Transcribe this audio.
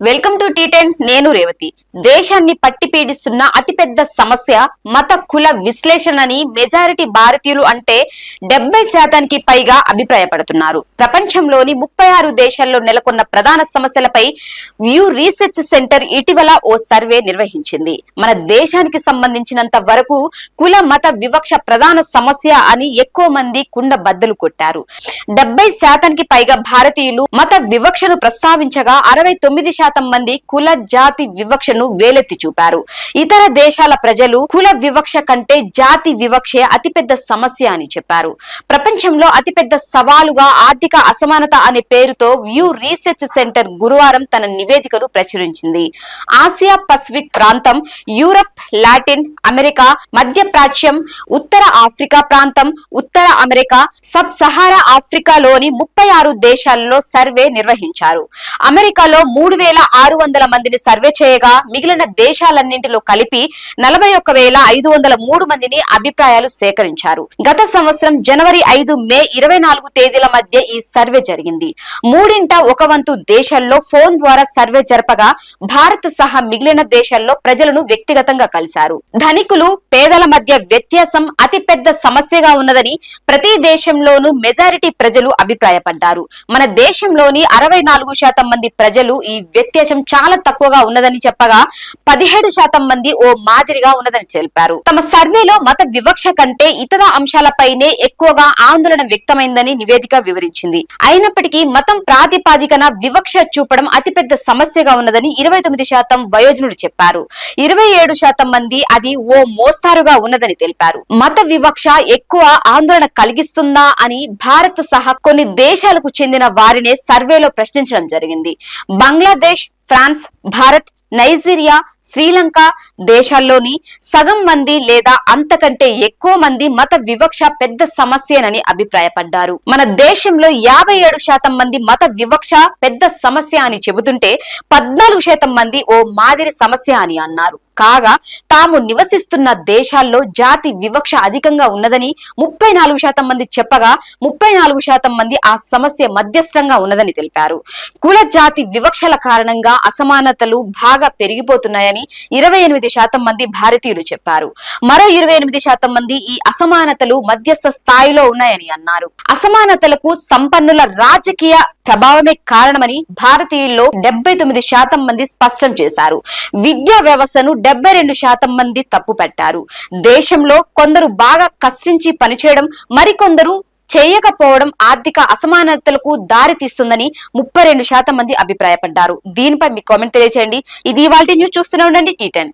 Welcome to టీ10 నేను రేవతి. దేశాన్ని పట్టి పీడిస్తున్న అతిపెద్ద సమస్య మత కుల విశ్లేషణని మెజారిటీ భారతీయులు అంటే 70% పైగా అభిప్రాయపడుతున్నారు. ప్రపంచంలోని 36 దేశాల్లో నెలకొన్న ప్రధాన సమస్యలపై వ్యూ రీసెర్చ్ సెంటర్ ఇటీవల ఓ సర్వే నిర్వహించింది. మన దేశానికి సంబంధించినంత వరకు కుల మత వివక్ష ప్రధాన సమస్య అని ఎక్కువ మంది కుండ బద్దలు కొట్టారు. 70% పైగా భారతీయులు మత వివక్షను ప్రస్తావించగా 69% మంది కుల జాతి వివక్షను వేలెత్తి చూపారు. ఇతర దేశాల ప్రజలు కుల వివక్ష కంటే జాతి వివక్షే అతిపెద్ద సమస్య అని చెప్పారు. ప్రపంచంలో అతిపెద్ద సవాలుగా ఆర్థిక అసమానత అనే పేరుతో వ్యూ రీసెర్చ్ సెంటర్ గురువారం తన నివేదికను ప్రచురించింది. ఆసియా పసిఫిక్ ప్రాంతం, యూరప్, లాటిన్ అమెరికా, మధ్య ప్రాచ్యం, ఉత్తర ఆఫ్రికా ప్రాంతం, ఉత్తర అమెరికా, సబ్ సహారా ఆఫ్రికాలోని 36 దేశాల్లో సర్వే నిర్వహించారు. అమెరికాలో 3600 మందిని సర్వే చేయగా మిగిలిన దేశాలన్నింటిలో కలిపి 41503 మందిని అభిప్రాయాలు సేకరించారు. గత సంవత్సరం జనవరి 5, మే 24 తేదీల మధ్య ఈ సర్వే జరిగింది. 1/3 దేశాల్లో ఫోన్ ద్వారా సర్వే జరపగా భారత్ సహా మిగిలిన దేశాల్లో ప్రజలను వ్యక్తిగతంగా కలిశారు. ధనికులు పేదల మధ్య వ్యత్యాసం అతిపెద్ద సమస్యగా ఉన్నదని ప్రతి దేశంలోనూ మెజారిటీ ప్రజలు అభిప్రాయపడ్డారు. మన దేశంలోని 64% మంది ప్రజలు ఈ వ్యత్యాసం చాలా తక్కువగా ఉన్నదని చెప్పగా 17% మంది ఓ మాదిరిగా ఉన్నదని తెలిపారు. తమ సర్వేలో మత వివక్ష కంటే ఇతర అంశాలపైనే ఎక్కువగా ఆందోళన వ్యక్తమైందని నివేదిక వివరించింది. అయినప్పటికీ మతం ప్రాతిపాదికన వివక్ష చూపడం అతిపెద్ద సమస్యగా ఉన్నదని 29% వయోజనులు చెప్పారు. 27% మంది అది ఓ మోస్తారుగా ఉన్నదని తెలిపారు. మత వివక్ష ఎక్కువ ఆందోళన కలిగిస్తుందా అని భారత్ సహా కొన్ని దేశాలకు చెందిన వారినే సర్వేలో ప్రశ్నించడం జరిగింది. బంగ్లాదేశ్, ఫ్రాన్స్, భారత్, నైజీరియా, శ్రీలంక దేశాల్లోని సగం మంది లేదా అంతకంటే ఎక్కువ మంది మత వివక్ష పెద్ద సమస్యనని అభిప్రాయపడ్డారు. మన దేశంలో 57% మంది మత వివక్ష పెద్ద సమస్య అని చెబుతుంటే 14% మంది ఓ మాదిరి సమస్య అని అన్నారు. కాగా తాము నివసిస్తున్న దేశాల్లో జాతి వివక్ష అధికంగా ఉన్నదని 34% మంది చెప్పగా 34% మంది ఆ సమస్య మధ్యస్థంగా ఉన్నదని తెలిపారు. కుల జాతి వివక్షల కారణంగా అసమానతలు బాగా పెరిగిపోతున్నాయని 28% మంది భారతీయులు చెప్పారు. మరో 28% మంది ఈ అసమానతలు మధ్యస్థ స్థాయిలో ఉన్నాయని అన్నారు. అసమానతలకు సంపన్నుల రాజకీయ ప్రభావమే కారణమని భారతీయుల్లో 79% మంది స్పష్టం చేశారు. విద్యా వ్యవస్థను 72% మంది తప్పుపట్టారు. దేశంలో కొందరు బాగా కష్టించి పనిచేయడం, మరికొందరు చేయకపోవడం ఆర్థిక అసమానతలకు దారి తీస్తుందని 32% మంది అభిప్రాయపడ్డారు. దీనిపై మీ కామెంట్ తెలియజేయండి. ఇది ఇవాల్టి న్యూస్. చూస్తూనే ఉండండి టీ10.